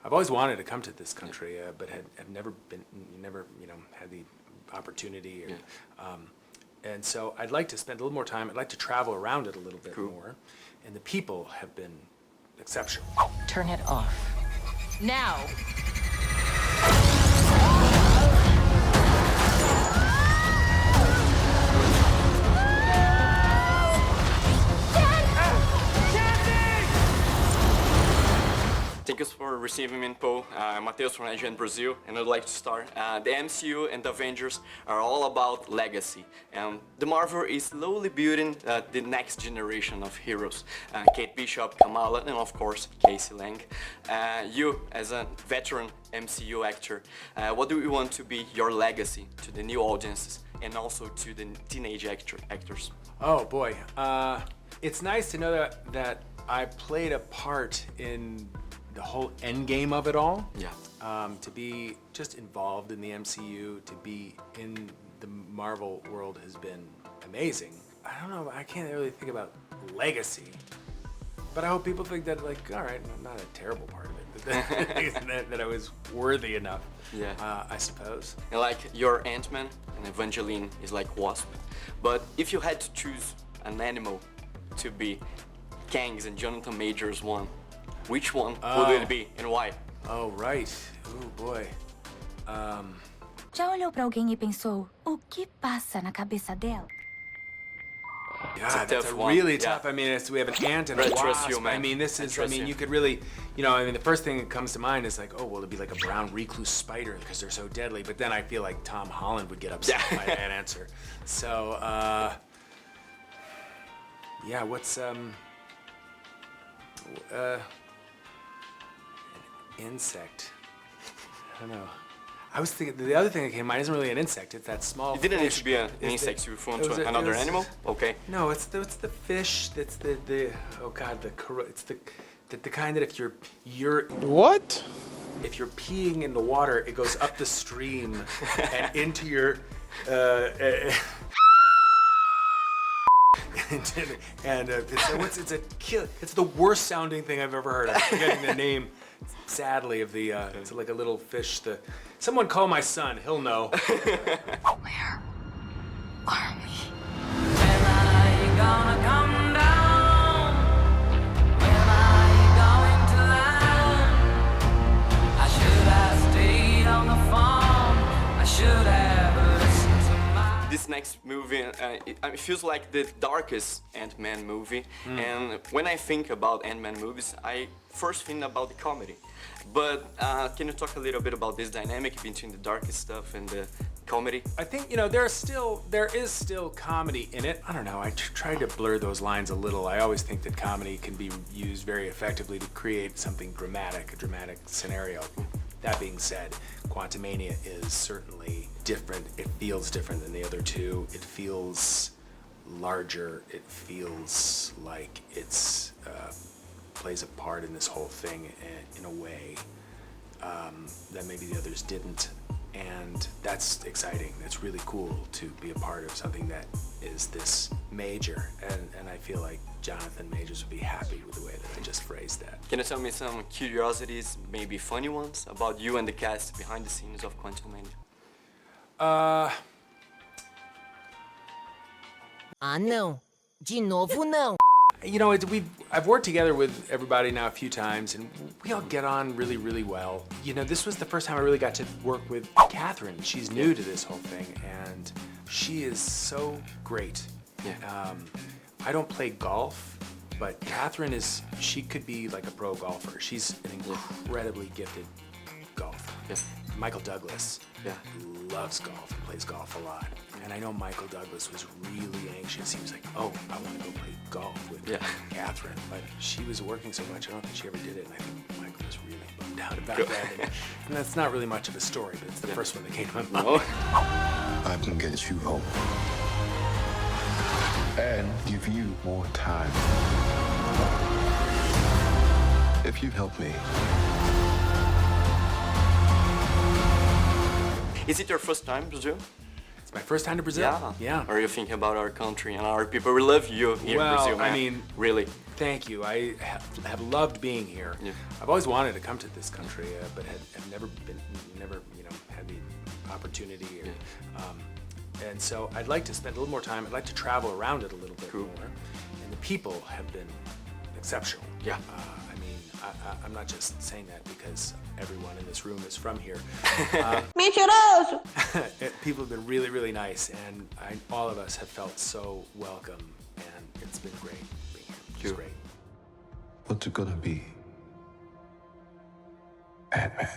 I've always wanted to come to this country, but have never had the opportunity. And so I'd like to spend a little more time. I'd like to travel around it a little bit more. And the people have been exceptional. Turn it off. Now! Thank you for receiving me, Paul. I'm Matheus from Brazil, and I'd like to start. The MCU and the Avengers are all about legacy, and the Marvel is slowly building the next generation of heroes. Kate Bishop, Kamala, and of course, Casey Lang. You, as a veteran MCU actor, what do you want to be your legacy to the new audiences and also to the teenage actors? Oh boy, it's nice to know that I played a part in the whole end game of it all. Yeah. To be just involved in the MCU, to be in the Marvel world has been amazing. I don't know, I can't really think about legacy, but I hope people think that, like, all right, I'm not a terrible part of it, that I was worthy enough, I suppose. And like your Ant-Man and Evangeline is like Wasp, but if you had to choose an animal to be Kang's and Jonathan Majors one, which one would it be and why? Oh, right. Oh, boy. Já olhou pra alguém e pensou, o que passa na cabeça dela? God, that's a really tough. I mean, we have an ant and a wasp. I mean, this is. I mean, you could really, the first thing that comes to mind is like, oh, well, it'd be like a brown recluse spider because they're so deadly. But then I feel like Tom Holland would get upset by that answer. So, yeah, what's an insect? I don't know. I was thinking, the other thing that came to mind isn't really an insect, it's that small It didn't fish. need to be an insect, you want to another animal? Okay. No, it's the fish, it's oh God, it's the kind that if you're What? If you're peeing in the water, it goes up the stream and into your, it's the worst sounding thing I've ever heard. I'm forgetting the name, sadly, of the, it's like a little fish. Someone call my son, he'll know. Where are we? When are you gonna come down? When are you going to land? I should have stayed on the phone. I should have listened to my... This next movie, it feels like the darkest Ant-Man movie. And when I think about Ant-Man movies, I first think about the comedy. But can you talk a little bit about this dynamic between the darkest stuff and the comedy? I think, there is still comedy in it. I don't know, I tried to blur those lines a little. I always think that comedy can be used very effectively to create something dramatic, a dramatic scenario. That being said, Quantumania is certainly different. It feels different than the other two. It feels larger. It feels like it's plays a part in this whole thing in a way that maybe the others didn't. And that's exciting. It's really cool to be a part of something that is this major. And I feel like Jonathan Majors would be happy with the way that I just phrased that. Can you tell me some curiosities, maybe funny ones, about you and the cast behind the scenes of Quantumania? Ah, não. De novo, não. I've worked together with everybody now a few times, and we all get on really, really well. This was the first time I really got to work with Catherine. She's new to this whole thing, and she is so great. Yeah. I don't play golf, but Catherine she could be like a pro golfer. She's an incredibly gifted golfer. Yeah. Michael Douglas loves golf and plays golf a lot. And I know Michael Douglas was really anxious. He was like, oh, I want to go play golf with Catherine. But she was working so much, I don't think she ever did it. And I think Michael was really bummed out about that. And that's not really much of a story, but it's the first one that came to my mind. I can get you home. And give you more time. If you help me. Is it your first time, Brazil? It's my first time to Brazil. Yeah. Are you thinking about our country and our people? We love you here in Brazil, man. I mean, really. Thank you. I have loved being here. Yeah. I've always wanted to come to this country, but have never had the opportunity. And so I'd like to spend a little more time. I'd like to travel around it a little bit more. And the people have been exceptional. Yeah. I mean, I'm not just saying that because everyone in this room is from here. Mentiroso! People have been really, really nice, and all of us have felt so welcome, and it's been great being here. It's great. What's it gonna be? Ant-Man.